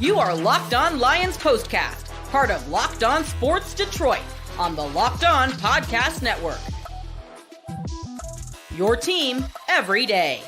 You are Locked On Lions Postcast, part of Locked On Sports Detroit on the Locked On Podcast Network. Your team every day.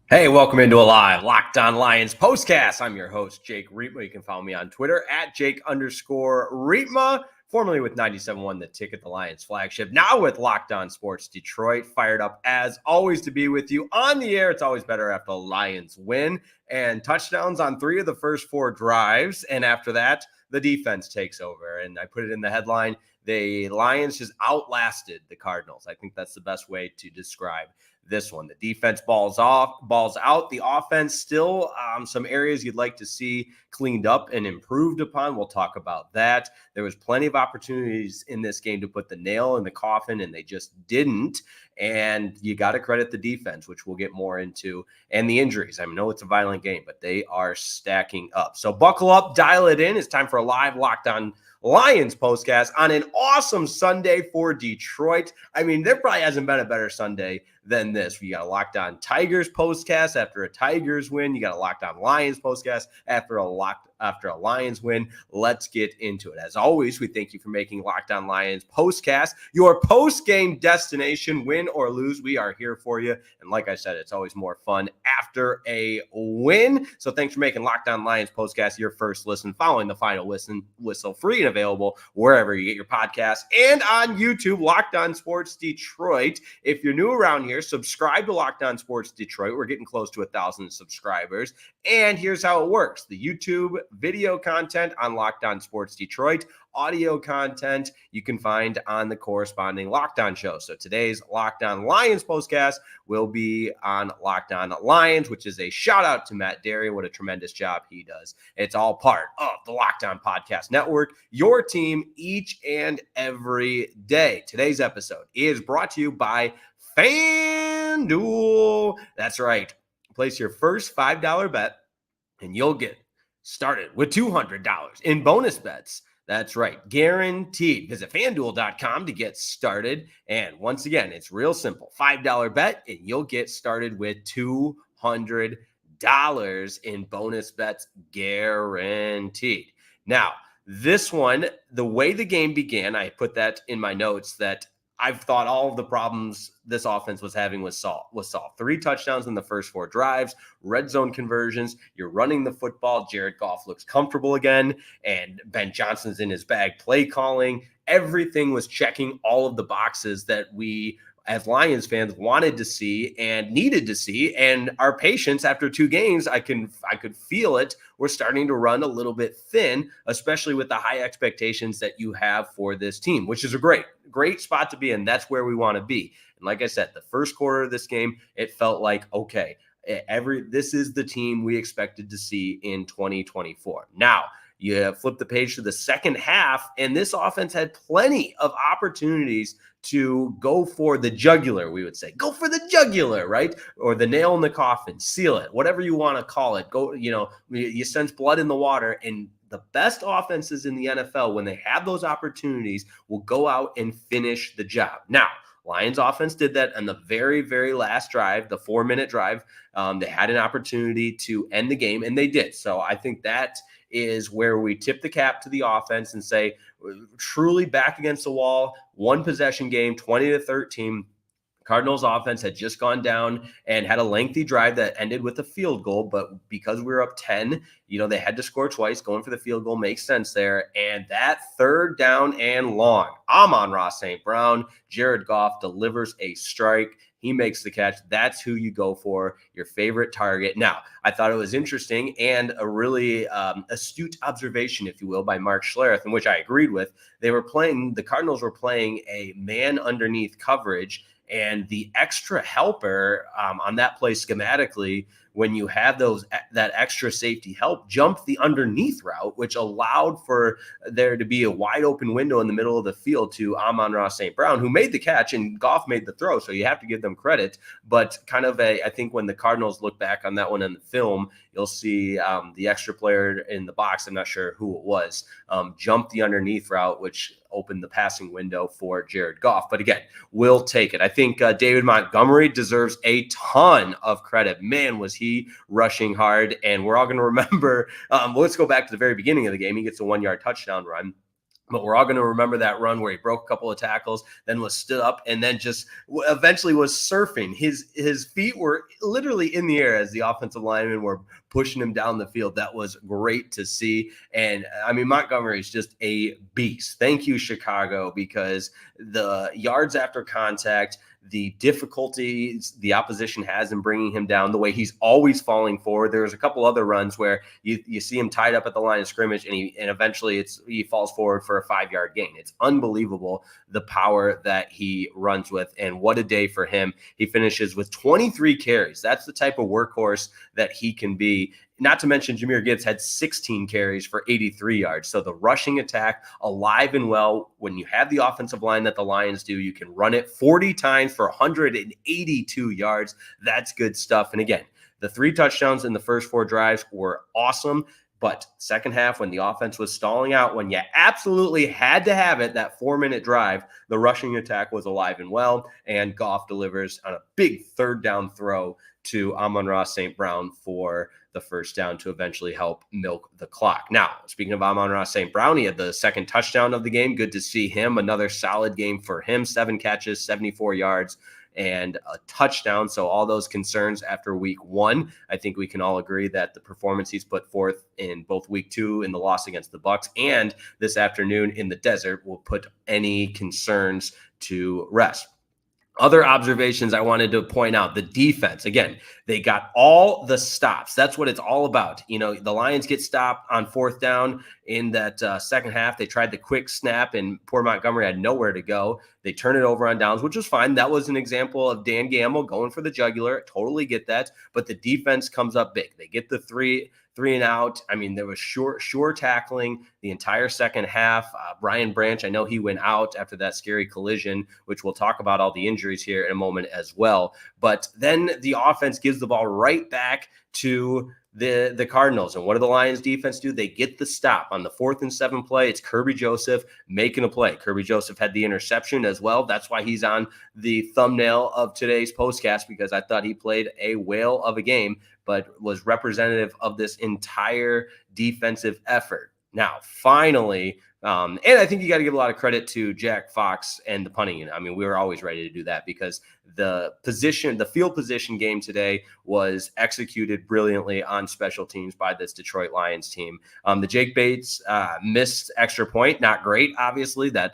Hey, welcome into a live Locked On Lions Postcast. I'm your host, Jake Riepma. You can follow me on Twitter at Jake_Riepma. Formerly with 97.1 The Ticket, the Lions flagship. Now with Locked On Sports Detroit. Fired up as always to be with you on the air. It's always better after the Lions win. And touchdowns on 3 of the first 4 drives. And after that, the defense takes over. And I put it in the headline, the Lions just outlasted the Cardinals. I think that's the best way to describe this one. The defense balls out. The offense still some areas you'd like to see cleaned up and improved upon. We'll talk about that. There was plenty of opportunities in this game to put the nail in the coffin, and they just didn't. And you got to credit the defense, which we'll get more into, and the injuries. I know it's a violent game, but they are stacking up. So buckle up, dial it in. It's time for a live Locked On Lions postcast on an awesome Sunday for Detroit. I mean, there probably hasn't been a better Sunday than this. You got a Locked On Tigers postcast after a Tigers win. You got a Locked On Lions postcast after a Lions win. Let's get into it. As always, we thank you for making Locked On Lions postcast your post-game destination. Win or lose, we are here for you. And like I said, it's always more fun after a win. So thanks for making Locked On Lions postcast your first listen, following the final whistle, free and available wherever you get your podcasts and on YouTube, Locked On Sports Detroit. If you're new around here, subscribe to Locked On Sports Detroit. We're getting close to 1,000 subscribers. And here's how it works. The YouTube video content on Locked On Sports Detroit, audio content you can find on the corresponding Locked On show. So today's Locked On Lions postcast will be on Locked On Lions, which is a shout out to Matt Derry. What a tremendous job he does. It's all part of the Locked On Podcast Network, your team each and every day. Today's episode is brought to you by FanDuel. That's right. Place your first $5 bet and you'll get started with $200 in bonus bets. That's right. Guaranteed. Visit FanDuel.com to get started. And once again, it's real simple. $5 bet and you'll get started with $200 in bonus bets guaranteed. Now, this one, the way the game began, I put that in my notes that I've thought all of the problems this offense was having was solved. 3 touchdowns in the first 4 drives, red zone conversions. You're running the football. Jared Goff looks comfortable again, and Ben Johnson's in his bag. Play calling, everything was checking all of the boxes that we, as Lions fans, wanted to see and needed to see. And our patience after 2 games, I could feel it. We're starting to run a little bit thin, especially with the high expectations that you have for this team, which is a great spot to be in. That's where we want to be. And like I said, the first quarter of this game, it felt like, okay, this is the team we expected to see in 2024. Now, you flip the page to the second half, and this offense had plenty of opportunities to go for the jugular, we would say. Go for the jugular, right? Or the nail in the coffin, seal it, whatever you want to call it. Go, you sense blood in the water, and the best offenses in the NFL, when they have those opportunities, will go out and finish the job. Now, Lions offense did that on the very, very last drive, the 4-minute drive. They had an opportunity to end the game, and they did. So I think that is where we tip the cap to the offense and say, truly back against the wall, 1 possession game, 20-13. Cardinals offense had just gone down and had a lengthy drive that ended with a field goal, but because we were up 10, they had to score twice. Going for the field goal makes sense there. And that 3rd down and long, Amon Ra St. Jared Goff delivers a strike. He makes the catch. That's who you go for, your favorite target. Now, I thought it was interesting and a really astute observation, if you will, by Mark Schlereth, in which I agreed with. The Cardinals were playing a man underneath coverage, and the extra helper on that play schematically, when you have that extra safety help, jumped the underneath route, which allowed for there to be a wide open window in the middle of the field to Amon Ra St. who made the catch, and Goff made the throw. So you have to give them credit. But I think when the Cardinals look back on that one in the film, you'll see the extra player in the box, I'm not sure who it was, jumped the underneath route, which open the passing window for Jared Goff. But again, we'll take it. I think David Montgomery deserves a ton of credit. Man, was he rushing hard. And we're all going to remember, let's go back to the very beginning of the game. He gets a 1-yard touchdown run. But we're all going to remember that run where he broke a couple of tackles, then was stood up, and then just eventually was surfing. His feet were literally in the air as the offensive linemen were pushing him down the field. That was great to see. And I mean, Montgomery is just a beast. Thank you, Chicago, because the yards after contact, the difficulties the opposition has in bringing him down, the way he's always falling forward. There's a couple other runs where you see him tied up at the line of scrimmage, and eventually he falls forward for a 5-yard gain. It's unbelievable the power that he runs with, and what a day for him. He finishes with 23 carries. That's the type of workhorse that he can be. Not to mention Jahmyr Gibbs had 16 carries for 83 yards. So the rushing attack alive and well. When you have the offensive line that the Lions do, you can run it 40 times for 182 yards. That's good stuff. And again, the 3 touchdowns in the first 4 drives were awesome. But second half, when the offense was stalling out, when you absolutely had to have it, that 4-minute drive, the rushing attack was alive and well. And Goff delivers on a big 3rd down throw to Amon Ra St. Brown for the first down to eventually help milk the clock. Now, speaking of Amon Ra St. Brown, he had the 2nd touchdown of the game. Good to see him. Another solid game for him. 7 catches, 74 yards, and a touchdown. So all those concerns after week 1, I think we can all agree that the performance he's put forth in both week 2 in the loss against the Bucs and this afternoon in the desert will put any concerns to rest. Other observations I wanted to point out, the defense, again, they got all the stops. That's what it's all about. You know, the Lions get stopped on 4th down in that second half. They tried the quick snap, and poor Montgomery had nowhere to go. They turn it over on downs, which was fine. That was an example of Dan Gamble going for the jugular. Totally get that. But the defense comes up big. They get the three and out. I mean, there was sure tackling the entire second half. Brian Branch, I know he went out after that scary collision, which we'll talk about all the injuries here in a moment as well. But then the offense gives the ball right back to the Cardinals. And what do the Lions defense do? They get the stop on the 4th and 7 play. It's Kirby Joseph making a play. Kirby Joseph had the interception as well. That's why he's on the thumbnail of today's postcast, because I thought he played a whale of a game, but was representative of this entire defensive effort. Now, finally, and I think you got to give a lot of credit to Jack Fox and the punting unit. I mean, we were always ready to do that because the field position game today was executed brilliantly on special teams by this Detroit Lions team. The Jake Bates missed extra point, not great, obviously. That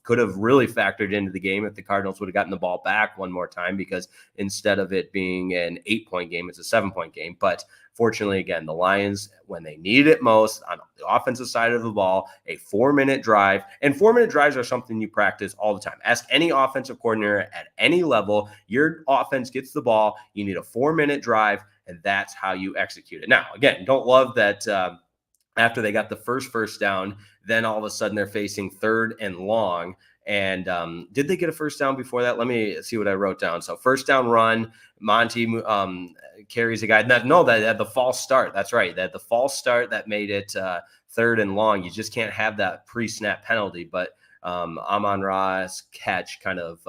could have really factored into the game if the Cardinals would have gotten the ball back one more time, because instead of it being an 8-point game, it's a 7-point game. But fortunately, again, the Lions, when they needed it most on the offensive side of the ball, a 4-minute drive. And 4-minute drives are something you practice all the time. Ask any offensive coordinator at any level. Your offense gets the ball. You need a 4-minute drive, and that's how you execute it. Now, again, don't love that after they got the first down, then all of a sudden they're facing 3rd and long. And did they get a first down before that? Let me see what I wrote down. So 1st down run, Monty carries a guy. No, they had the false start. That's right. They had the false start that made it 3rd and long. You just can't have that pre-snap penalty. But Amon Ra's catch kind of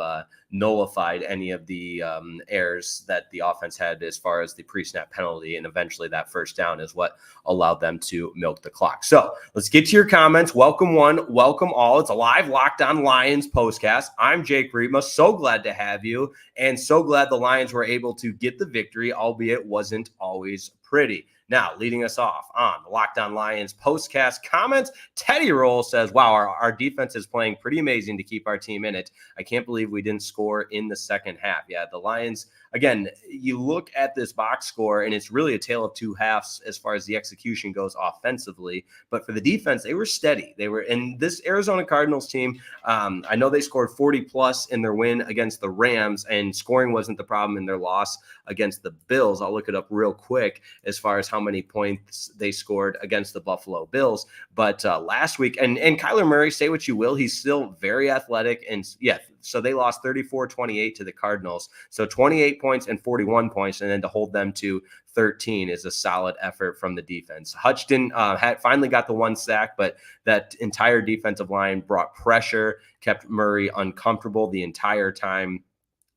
nullified any of the errors that the offense had as far as the pre-snap penalty, and eventually that first down is what allowed them to milk the clock. So let's get to your comments. Welcome one, welcome all. It's a live Locked On Lions postcast. I'm Jake Riepma. So glad to have you, and so glad the Lions were able to get the victory, albeit wasn't always pretty. Now, leading us off on the Locked On Lions postcast comments, Teddy Roll says, wow, our defense is playing pretty amazing to keep our team in it. I can't believe we didn't score in the second half. Yeah, the Lions, again, you look at this box score, and it's really a tale of two halves as far as the execution goes offensively. But for the defense, they were steady. They were in this Arizona Cardinals team. I know they scored 40-plus in their win against the Rams, and scoring wasn't the problem in their loss against the Bills. I'll look it up real quick as far as how many points they scored against the Buffalo Bills. But last week, and Kyler Murray, say what you will, he's still very athletic. And yeah, So they lost 34-28 to the Cardinals. So 28 points and 41 points, and then to hold them to 13 is a solid effort from the defense. Hutchinson had finally got the one sack, but that entire defensive line brought pressure, kept Murray uncomfortable the entire time.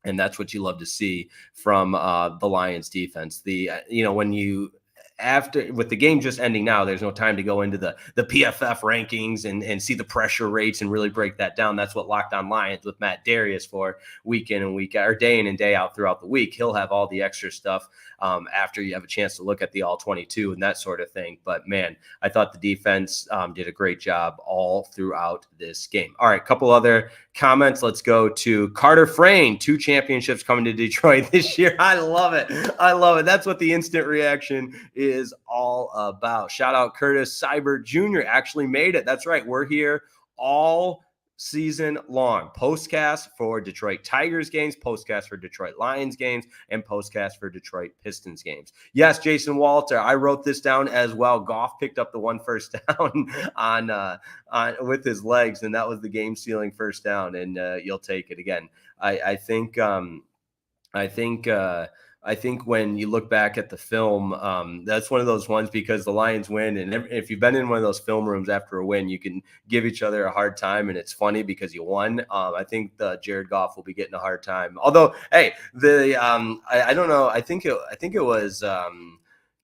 And that's what you love to see from the Lions defense. After with the game just ending now, there's no time to go into the PFF rankings and see the pressure rates and really break that down. That's what Locked On Lions with Matt Darius for week in and week out, or day in and day out throughout the week. He'll have all the extra stuff after you have a chance to look at the all 22 and that sort of thing. But man, I thought the defense did a great job all throughout this game. All right, a couple other comments. Let's go to Carter Frayne. 2 championships coming to Detroit this year. I love it. That's what the instant reaction is all about. Shout out Curtis Seibert Jr. actually made it. That's right. We're here all season long. Postcast for Detroit Tigers games, postcast for Detroit Lions games, and postcast for Detroit Pistons games. Yes, Jason Walter, I wrote this down as well. Goff picked up the 1 first down on with his legs, and that was the game-sealing first down, and you'll take it again. I think when you look back at the film, that's one of those ones because the Lions win. And if you've been in one of those film rooms after a win, you can give each other a hard time. And it's funny because you won. I think Jared Goff will be getting a hard time. Although, hey, I don't know. I think it was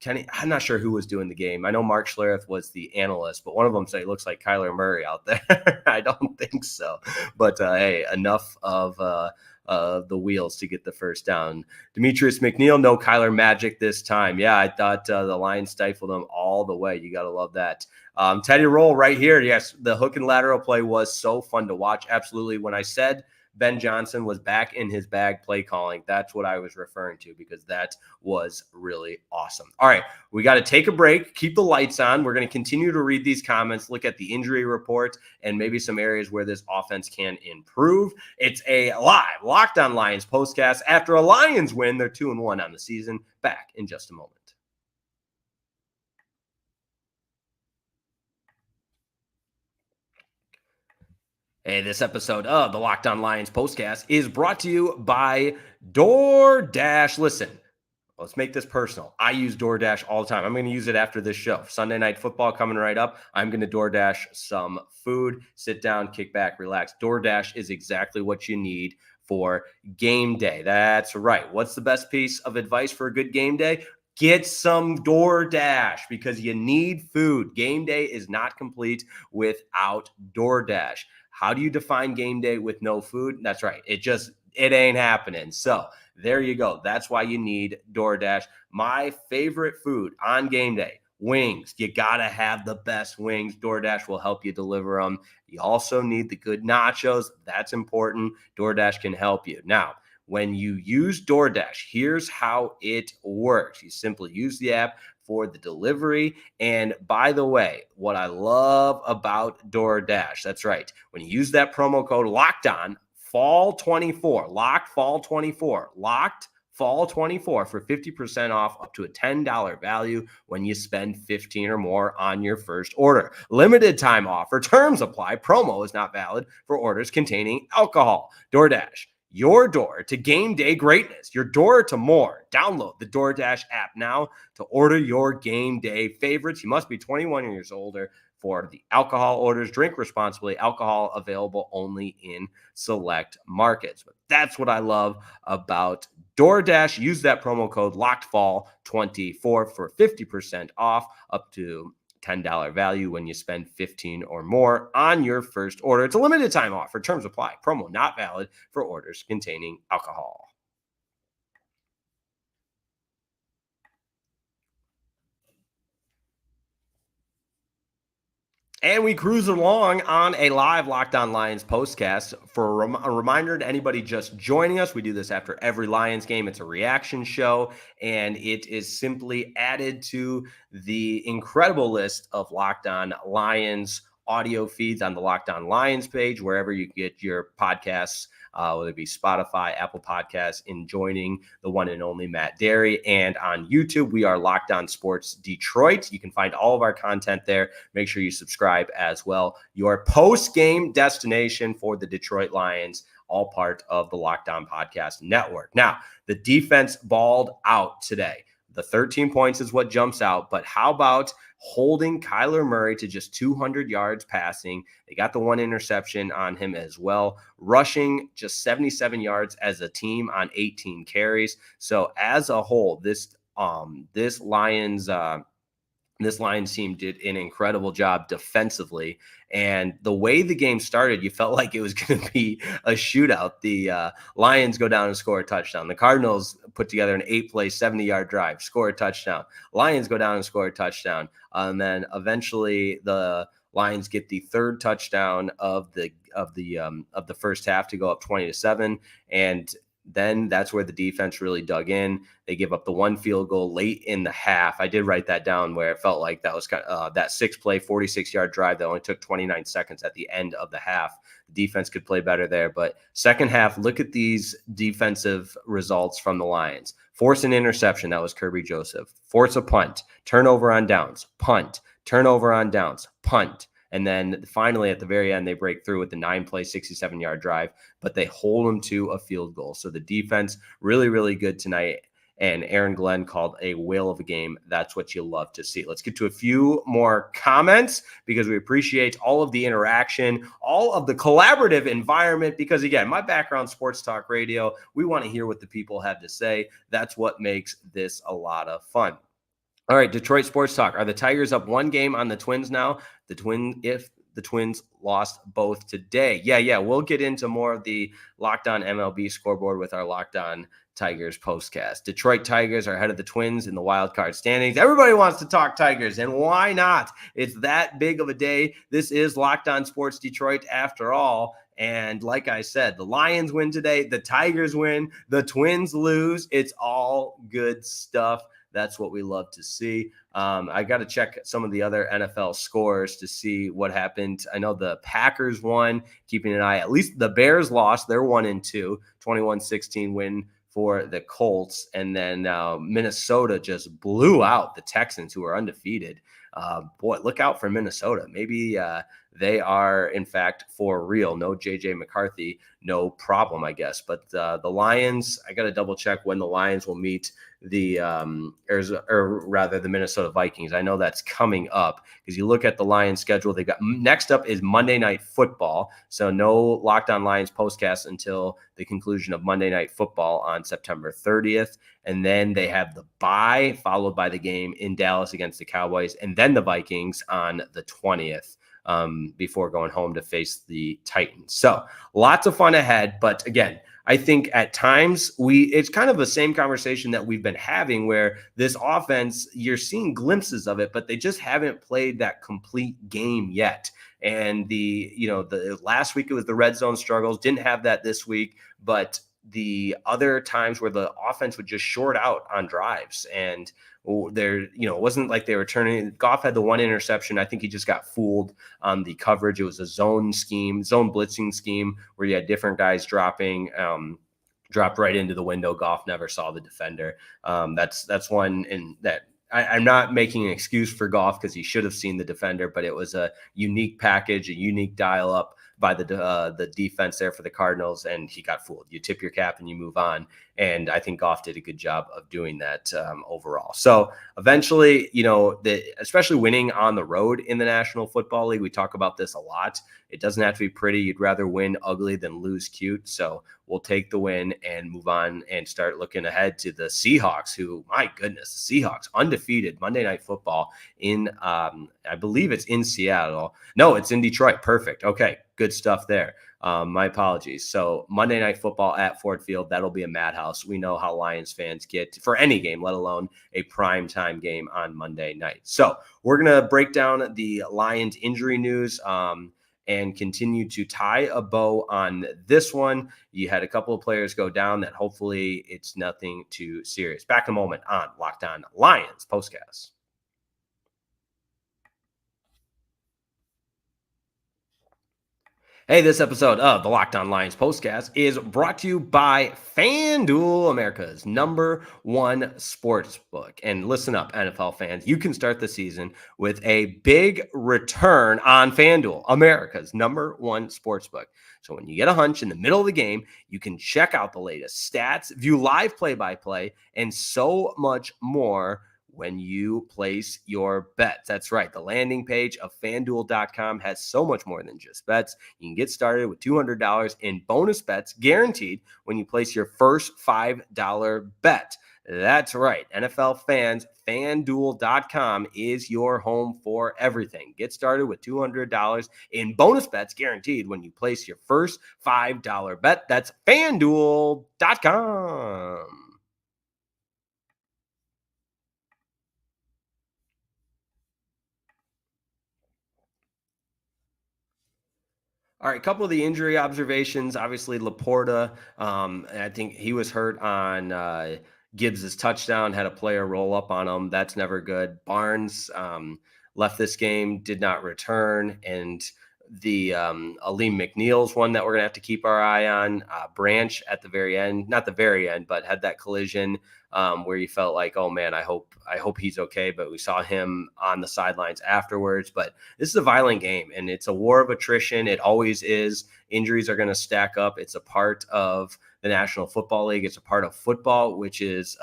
Kenny. I'm not sure who was doing the game. I know Mark Schlereth was the analyst, but one of them said it looks like Kyler Murray out there. I don't think so. But hey, enough of the wheels to get the first down. Demetrius McNeil, no Kyler magic this time. Yeah, I thought the Lions stifled him all the way. You got to love that. Teddy Roll right here. Yes, the hook and lateral play was so fun to watch. Absolutely. When I said Ben Johnson was back in his bag play calling, that's what I was referring to because that was really awesome. All right, we got to take a break, keep the lights on. We're going to continue to read these comments, look at the injury report, and maybe some areas where this offense can improve. It's a live Locked On Lions postcast after a Lions win. They're 2-1 on the season. Back in just a moment. Hey, this episode of the Locked On Lions postcast is brought to you by DoorDash. Listen, let's make this personal. I use DoorDash all the time. I'm going to use it after this show. Sunday Night Football coming right up. I'm going to DoorDash some food, sit down, kick back, relax. DoorDash is exactly what you need for game day. That's right. What's the best piece of advice for a good game day? Get some DoorDash because you need food. Game day is not complete without DoorDash. How do you define game day with no food? That's right. It ain't happening. So there you go. That's why you need DoorDash. My favorite food on game day, wings. You got to have the best wings. DoorDash will help you deliver them. You also need the good nachos. That's important. DoorDash can help you. Now, when you use DoorDash, here's how it works. You simply use the app for the delivery. And by the way, what I love about DoorDash, that's right. When you use that promo code Locked On Fall 24, Locked Fall 24, Locked Fall 24 for 50% off up to a $10 value when you spend $15 or more on your first order. Limited time offer. Terms apply. Promo is not valid for orders containing alcohol. DoorDash. Your door to game day greatness, your door to more. Download the DoorDash app now to order your game day favorites. You must be 21 years older for the alcohol orders. Drink responsibly. Alcohol available only in select markets. But that's what I love about DoorDash. Use that promo code LOCKEDFALL24 for 50% off up to $10 value when you spend $15 or more on your first order. It's a limited time offer. Terms apply. Promo not valid for orders containing alcohol. And we cruise along on a live Locked On Lions postcast. For a reminder to anybody just joining us, we do this after every Lions game. It's a reaction show, and it is simply added to the incredible list of Locked On Lions audio feeds on the Locked On Lions page, wherever you get your podcasts, whether it be Spotify, Apple Podcasts, in joining the one and only Matt Derry. And on YouTube, we are Locked On Sports Detroit. You can find all of our content there. Make sure you subscribe as well. Your post-game destination for the Detroit Lions all part of the Locked On Podcast Network. Now, the defense balled out today. The 13 points is what jumps out, but how about holding Kyler Murray to just 200 yards passing? They got the one interception on him as well, rushing just 77 yards as a team on 18 carries. So as a whole, this Lions team did an incredible job defensively. And the way the game started, you felt like it was going to be a shootout. The Lions go down and score a touchdown. The Cardinals put together an 8-play, 70-yard drive, score a touchdown. Lions go down and score a touchdown. And then eventually the Lions get the third touchdown of the first half to go up 20-7. And then that's where the defense really dug in. They give up the one field goal late in the half. I did write that down where it felt like that was kind of that 6-play, 46-yard drive that only took 29 seconds at the end of the half. The defense could play better there. But second half, look at these defensive results from the Lions. Force an interception. That was Kirby Joseph. Force a punt. Turnover on downs. Punt. Turnover on downs. Punt. And then finally, at the very end, they break through with the 9-play, 67-yard drive, but they hold them to a field goal. So the defense, really, really good tonight. And Aaron Glenn called a whale of a game. That's what you love to see. Let's get to a few more comments because we appreciate all of the interaction, all of the collaborative environment. Because, again, my background, sports talk radio, we want to hear what the people have to say. That's what makes this a lot of fun. All right, Detroit Sports Talk. Are the Tigers up one game on the Twins now? If the Twins lost both today. Yeah. We'll get into more of the Locked On MLB scoreboard with our Locked On Tigers postcast. Detroit Tigers are ahead of the Twins in the wild card standings. Everybody wants to talk Tigers, and why not? It's that big of a day. This is Locked On Sports Detroit after all. And like I said, the Lions win today. The Tigers win. The Twins lose. It's all good stuff. That's what we love to see. I got to check some of the other NFL scores to see what happened. I know the Packers won, keeping an eye. At least the Bears lost. They're 1-2, 21-16 win for the Colts. And then Minnesota just blew out the Texans, who are undefeated. Boy, look out for Minnesota. Maybe they are, in fact, for real. No J.J. McCarthy, no problem, I guess. But the Lions, I got to double check when the Lions will meet the the Minnesota Vikings. I know that's coming up because you look at the Lions schedule. They got next up is Monday Night Football. So no Locked On Lions postcast until the conclusion of Monday Night Football on September 30th. And then they have the bye followed by the game in Dallas against the Cowboys, and then the Vikings on the 20th. Before going home to face the Titans. So lots of fun ahead. But again, I think at times it's kind of the same conversation that we've been having where this offense, you're seeing glimpses of it, but they just haven't played that complete game yet. And the last week it was the red zone struggles. Didn't have that this week, but the other times where the offense would just short out on drives and it wasn't like they were turning. Goff had the one interception. I think he just got fooled on the coverage. It was a zone blitzing scheme where you had different guys dropped right into the window. Goff never saw the defender. That's one in that. I'm not making an excuse for Goff because he should have seen the defender, but it was a unique package, a unique dial up by the defense there for the Cardinals, and he got fooled. You tip your cap and you move on, and I think Goff did a good job of doing that overall. So eventually, especially winning on the road in the National Football League, we talk about this a lot. It doesn't have to be pretty. You'd rather win ugly than lose cute. So we'll take the win and move on and start looking ahead to the Seahawks, who, my goodness, the Seahawks undefeated Monday Night Football in, I believe it's in Seattle. No, it's in Detroit. Perfect. Okay. Good stuff there. My apologies. So Monday Night Football at Ford Field, that'll be a madhouse. We know how Lions fans get for any game, let alone a prime time game on Monday night. So we're going to break down the Lions injury news and continue to tie a bow on this one. You had a couple of players go down that hopefully it's nothing too serious. Back in a moment on Locked On Lions postcast. Hey, this episode of the Locked On Lions Postcast is brought to you by FanDuel, America's #1 sports book. And listen up, NFL fans, you can start the season with a big return on FanDuel, America's #1 sports book. So when you get a hunch in the middle of the game, you can check out the latest stats, view live play-by-play, and so much more when you place your bets. That's right. The landing page of FanDuel.com has so much more than just bets. You can get started with $200 in bonus bets guaranteed when you place your first $5 bet. That's right. NFL fans, FanDuel.com is your home for everything. Get started with $200 in bonus bets guaranteed when you place your first $5 bet. That's FanDuel.com. All right, a couple of the injury observations. Obviously, Laporta, I think he was hurt on Gibbs' touchdown, had a player roll up on him. That's never good. Barnes left this game, did not return. And the Aleem McNeil's one that we're going to have to keep our eye on. Branch at the very end, not the very end, but had that collision where you felt like, oh man, I hope he's okay. But we saw him on the sidelines afterwards. But this is a violent game, and it's a war of attrition. It always is. Injuries are going to stack up. It's a part of the National Football League. It's a part of football, which is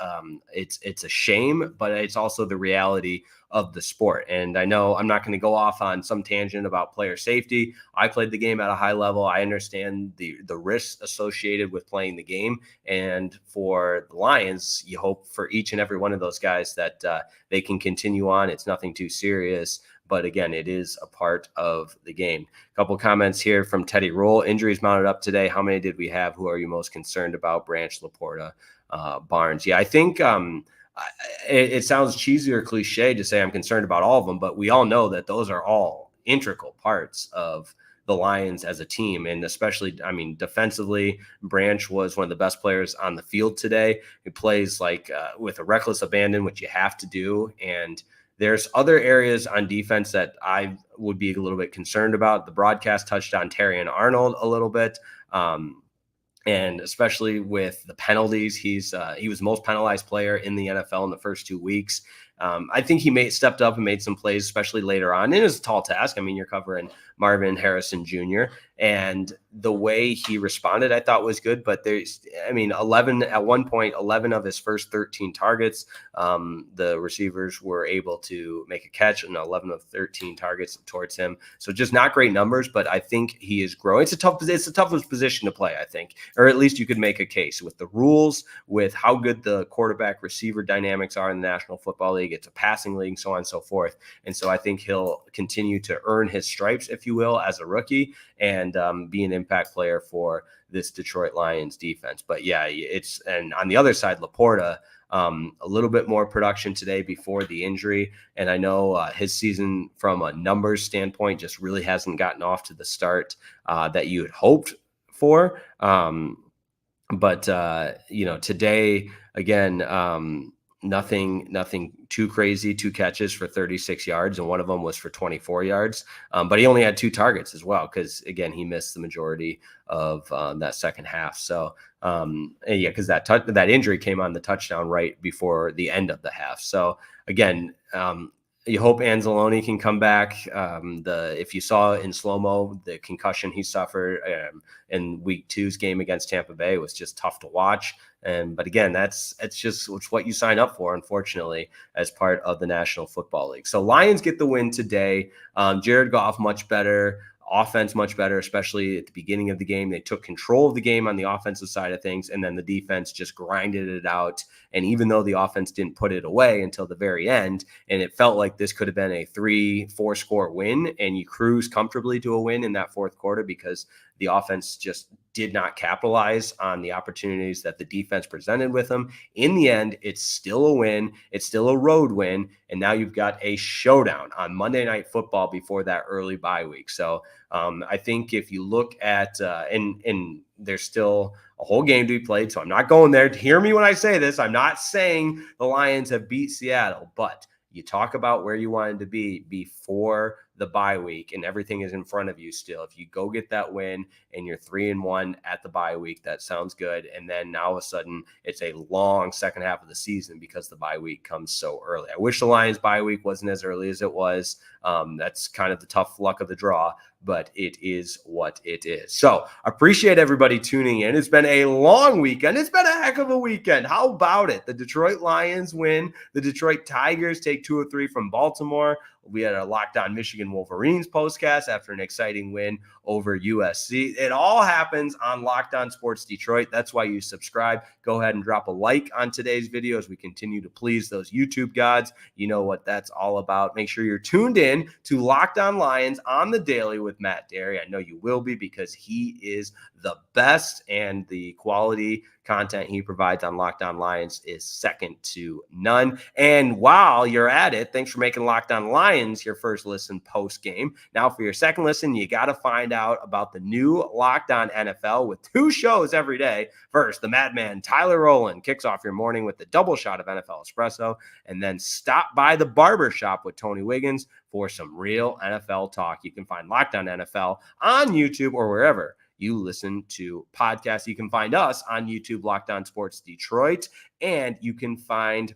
it's a shame, but it's also the reality of the sport. And I know I'm not going to go off on some tangent about player safety. I played the game at a high level. I understand the risks associated with playing the game. And for the Lions, you hope for each and every one of those guys that they can continue on. It's nothing too serious. But again, it is a part of the game. A couple comments here from Teddy Roll. Injuries mounted up today. How many did we have? Who are you most concerned about? Branch, Laporta, Barnes. Yeah, I think it sounds cheesy or cliche to say I'm concerned about all of them, but we all know that those are all integral parts of the Lions as a team. And especially, I mean, defensively, Branch was one of the best players on the field today. He plays like with a reckless abandon, which you have to do. And there's other areas on defense that I would be a little bit concerned about. The broadcast touched on Terry and Arnold a little bit. And especially with the penalties, he was the most penalized player in the NFL in the first 2 weeks. I think he stepped up and made some plays, especially later on. It is a tall task. I mean, you're covering Marvin Harrison Jr. and the way he responded, I thought was good. But 11 of his first 13 targets, the receivers were able to make a catch, and 11 of 13 targets towards him. So just not great numbers, but I think he is growing. It's the toughest position to play, I think, or at least you could make a case with the rules, with how good the quarterback receiver dynamics are in the National Football League. It's a passing league, so on and so forth. And so I think he'll continue to earn his stripes, if you will, as a rookie, and be an impact player for this Detroit Lions defense. But yeah, and on the other side, Laporta, a little bit more production today before the injury. And I know his season from a numbers standpoint just really hasn't gotten off to the start that you had hoped for. But today, again, nothing too crazy, 2 catches for 36 yards, and one of them was for 24 yards. But he only had 2 targets as well, because again, he missed the majority of that second half. So because that injury came on the touchdown right before the end of the half. So again, you hope Anzalone can come back. If you saw in slow-mo, the concussion he suffered in week 2's game against Tampa Bay was just tough to watch. But again, it's what you sign up for, unfortunately, as part of the National Football League. So Lions get the win today. Jared Goff, much better. Offense much better, especially at the beginning of the game. They took control of the game on the offensive side of things, and then the defense just grinded it out. And even though the offense didn't put it away until the very end, and it felt like this could have been a 3-4 score win, and you cruise comfortably to a win in that fourth quarter because the offense just did not capitalize on the opportunities that the defense presented with them. In the end, it's still a win. It's still a road win. And now you've got a showdown on Monday Night Football before that early bye week. So I think if you look at, and there's still a whole game to be played, so I'm not going there. Hear me when I say this. I'm not saying the Lions have beat Seattle, but you talk about where you wanted to be before the bye week and everything is in front of you still, if you go get that win and you're 3-1 at the bye week, that sounds good. And then now all of a sudden it's a long second half of the season because the bye week comes so early. I wish the Lions bye week wasn't as early as it was. That's kind of the tough luck of the draw, but it is what it is. So appreciate everybody tuning in. It's been a long weekend. It's been a heck of a weekend. How about it? The Detroit Lions win. The Detroit Tigers take 2 of 3 from Baltimore. We had a Locked On Michigan Wolverines postcast after an exciting win over USC. It all happens on Locked On Sports Detroit. That's why you subscribe. Go ahead and drop a like on today's video as we continue to please those YouTube gods. You know what that's all about. Make sure you're tuned in to Locked On Lions on the daily with Matt Derry. I know you will be because he is the best, and the quality content he provides on Locked On Lions is second to none. And while you're at it, thanks for making Locked On Lions your first listen post game. Now for your second listen, you got to find out about the new Locked On NFL with 2 shows every day. First, the madman Tyler Rowland kicks off your morning with the double shot of NFL espresso, and then stop by the barber shop with Tony Wiggins for some real NFL talk. You can find Locked On NFL on YouTube or wherever you listen to podcasts. You can find us on YouTube, Locked On Sports Detroit, and you can find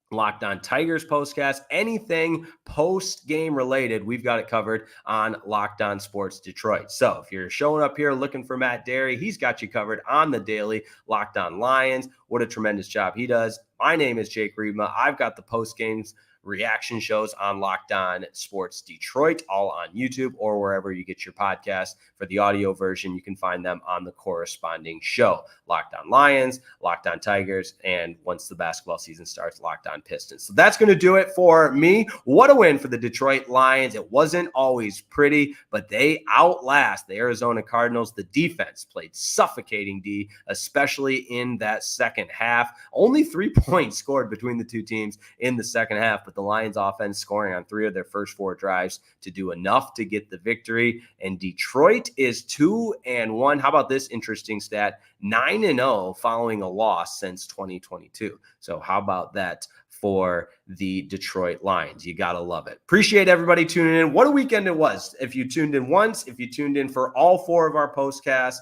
Locked On Tigers postcast, anything post-game related, we've got it covered on Locked On Sports Detroit. So if you're showing up here looking for Matt Derry, he's got you covered on the daily Locked On Lions. What a tremendous job he does. My name is Jake Riedma. I've got the post-games reaction shows on Locked On Sports Detroit, all on YouTube or wherever you get your podcast. For the audio version, you can find them on the corresponding show. Locked On Lions, Locked On Tigers, and once the basketball season starts, Locked On Pistons. So that's going to do it for me. What a win for the Detroit Lions. It wasn't always pretty, but they outlast the Arizona Cardinals. The defense played suffocating D, especially in that second half. Only 3 points scored between the two teams in the second half, but the Lions offense scoring on 3 of their first 4 drives to do enough to get the victory. And Detroit is 2-1. How about this interesting stat? 9-0 following a loss since 2022. So how about that for the Detroit Lions? You got to love it. Appreciate everybody tuning in. What a weekend it was. If you tuned in once, if you tuned in for all 4 of our postcasts,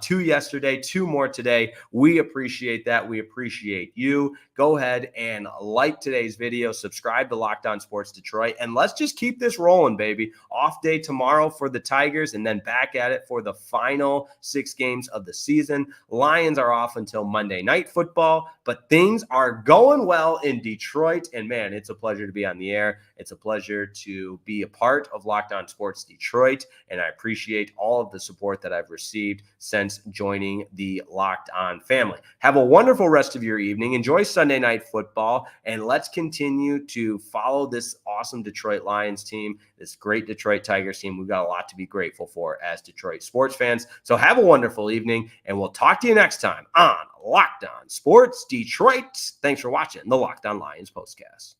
2 yesterday, 2 more today, we appreciate that. We appreciate you. Go ahead and like today's video, subscribe to Locked On Sports Detroit, and let's just keep this rolling, baby. Off day tomorrow for the Tigers, and then back at it for the final 6 games of the season. Lions are off until Monday Night Football, but things are going well in Detroit, and man, it's a pleasure to be on the air. It's a pleasure to be a part of Locked On Sports Detroit, and I appreciate all of the support that I've received since joining the Locked On family. Have a wonderful rest of your evening. Enjoy Sunday Night Football, and let's continue to follow this awesome Detroit Lions team, this great Detroit Tigers team. We've got a lot to be grateful for as Detroit sports fans. So have a wonderful evening, and we'll talk to you next time on Locked On Sports Detroit. Thanks for watching the Locked On Lions postcast.